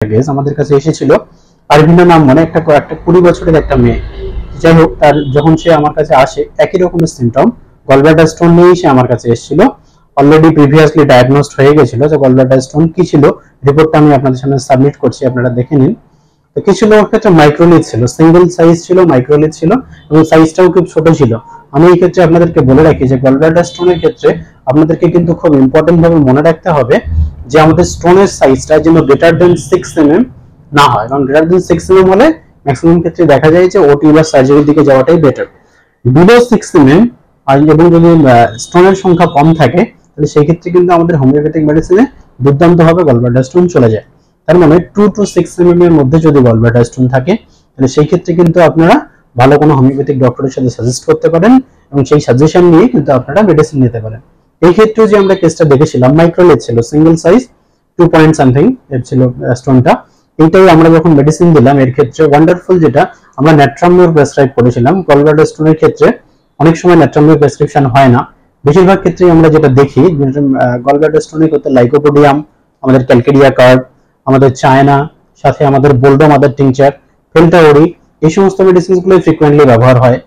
Case আমাদের কাছে এসেছিল। আরভিনা নাম মানে একটা 20 বছরের একটা মেয়ে। যাই হোক, তার যখন সে আমার কাছে আসে একই রকমের সিমটম, গলব্লাডার স্টোন নিয়েই সে আমার কাছে এসেছিল। অলরেডি প্রিভিয়াসলি ডায়াগনোসড হয়ে গেছিল যে গলব্লাডার স্টোন কি ছিল। রিপোর্টটা আমি আপনাদের সামনে সাবমিট করছি, আপনারা দেখে নিন। তো কি ছিল, ওর ক্ষেত্রে মাইক্রোলিথ ছিল, সিঙ্গেল সাইজ ছিল, মাইক্রোলিথ ছিল এবং সাইজটাও খুব ছোট ছিল। আমি এই ক্ষেত্রে আপনাদেরকে বলে রাখি যে গলব্লাডার স্টোনের ক্ষেত্রে আপনাদেরকে কিন্তু খুব ইম্পর্টেন্ট ভাবে মনে রাখতে হবে যে আমাদের স্টোনের সাইজটা যেন গ্রেটার দেন 6 mm না হয়, কারণ গ্রেটার দেন 6 mm হলে ম্যাক্সিমাম ক্ষেত্রে দেখা যায় যে ওটি বা সার্জারির দিকে যাওয়াটাই বেটার। বিলো 6 mm আর এবং যদি স্টোনের সংখ্যা কম থাকে তাহলে সেই ক্ষেত্রে কিন্তু আমাদের হোমিওপ্যাথিক মেডিসিনে দুর্দান্তভাবে গলব্লাডার স্টোন চলে যায়। তার মানে 2 to 6 mm এর মধ্যে যদি গলব্লাডার স্টোন থাকে তাহলে সেই ক্ষেত্রে কিন্তু আপনারা ভালো কোনো হোমিওপ্যাথিক ডক্টরের সাথে সাজেস্ট করতে পারেন এবং সেই সাজেশন নিয়ে কিন্তু আপনারা মেডিসিন নিতে পারেন। এই ক্ষেত্রে যে আমরা কেসটা দেখেছিলাম মাইক্রোলেথ ছিল, সিঙ্গেল সাইজ 2 পয়েন্ট সামথিং এর ছিল স্টোনটা। এইটাই আমরা যখন মেডিসিন দিলাম এর ক্ষেত্রে ওয়ান্ডারফুল যেটা আমরা ন্যাট্রামিউর প্রেসক্রাইব করেছিলাম। গলব্লাডার স্টোনের ক্ষেত্রে অনেক সময় ন্যাট্রামিউর প্রেসক্রিপশন হয় না, বেশিরভাগ ক্ষেত্রেই আমরা যেটা দেখি গলব্লাডার স্টোনের ক্ষেত্রে লাইকোপোডিয়াম, আমাদের ক্যালকেরিয়া কার্ড, আমাদের চায়না, সাথে আমাদের বোল্ডো মাদার টিংচার, ফেলটাওরি, এই সমস্ত মেডিসিনগুলো ফ্রিকোয়েন্টলি ব্যবহার হয়।